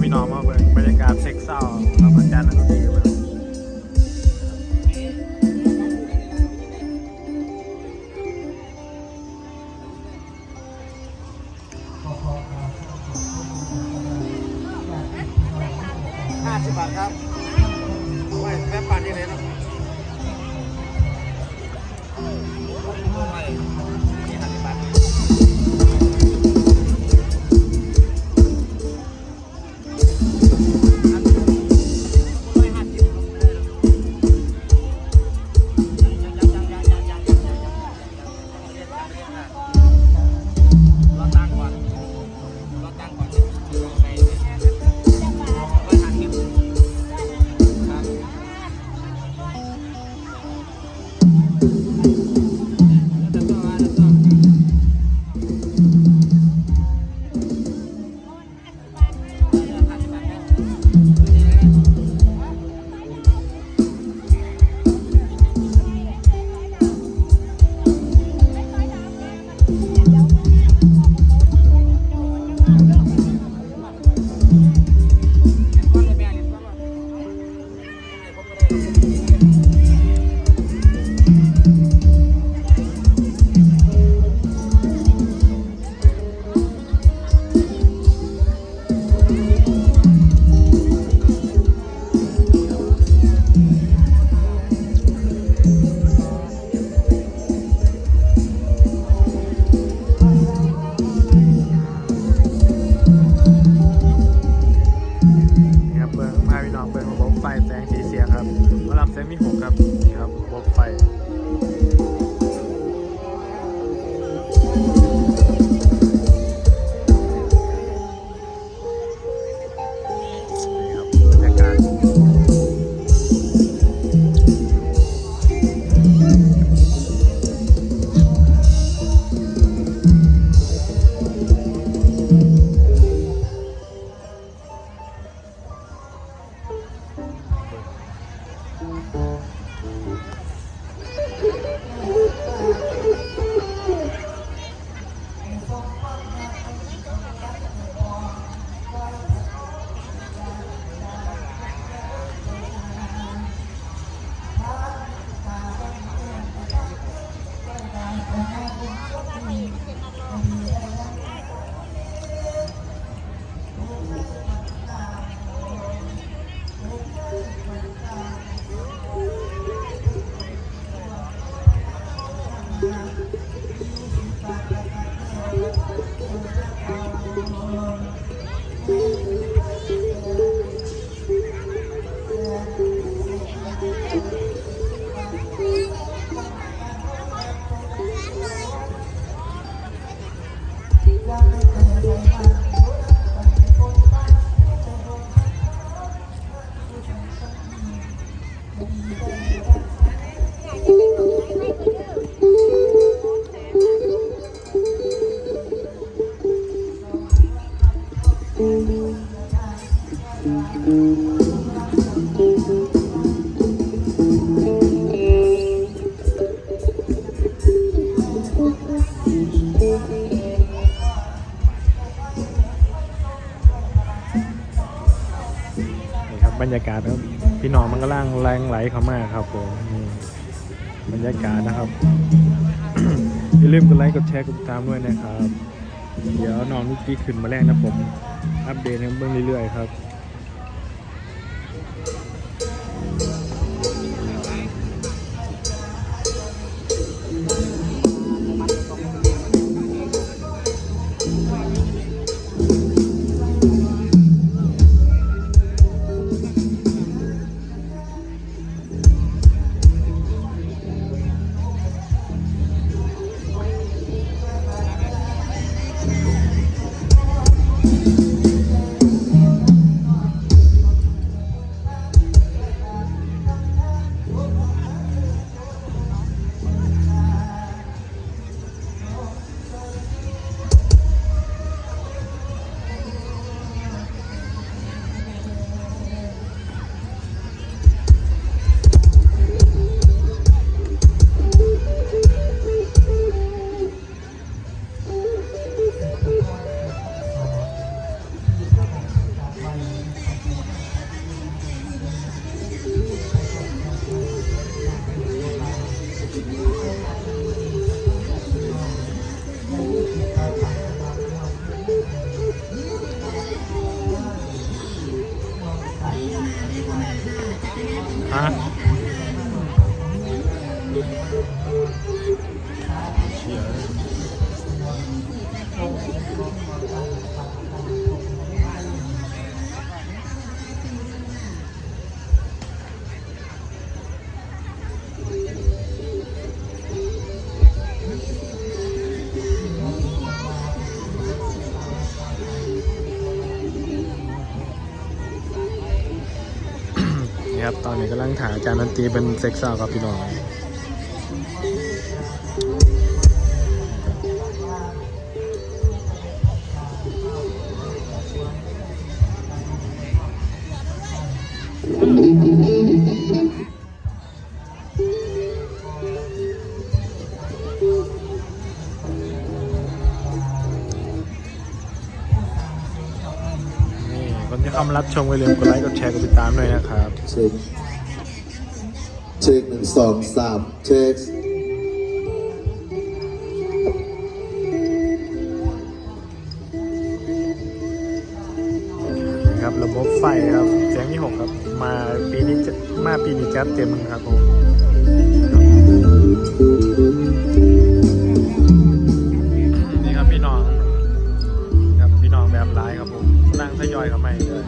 พี่น้องมาบรรยากาศเซ็กซ์เศร้าครับอาจารย์นักดนตรีมา50 บาทครับไว้แป๊บปานนี้เลยนะนี่50 บาทบรรยากาศครับพี่น้องมันก็ล่างแรงไหลเข้ามาครับผมบรรยากาศนะครับ อย่าลืมกดไลค์กดแชร์กดติดตามด้วยนะครับเดี๋ยวน้องนุ๊กกี้ขึ้นมาแรกนะผมอัปเดตให้เบิ่งเรื่อยๆครับ ฮะเชี่ยนี่ครับตอนนี้กำลังถ่ายอาจารย์ดนตรีเป็นเซ็กซ์ซาวครับพี่น้องนี่คนที่เข้ามารับชมก็อย่าลืมกดไลค์กดแชร์กดติดตามด้วยนะครับ เช็คเช็คหนึ่งสองสามเช็ค ครับระบบไฟครับแจ้งที่6ครับมาปีนี้จัดเต็มครับผมนี่ครับพี่น้องครับพี่น้องแบบร้ายครับผมนั่งทยอยเข้ามาเลย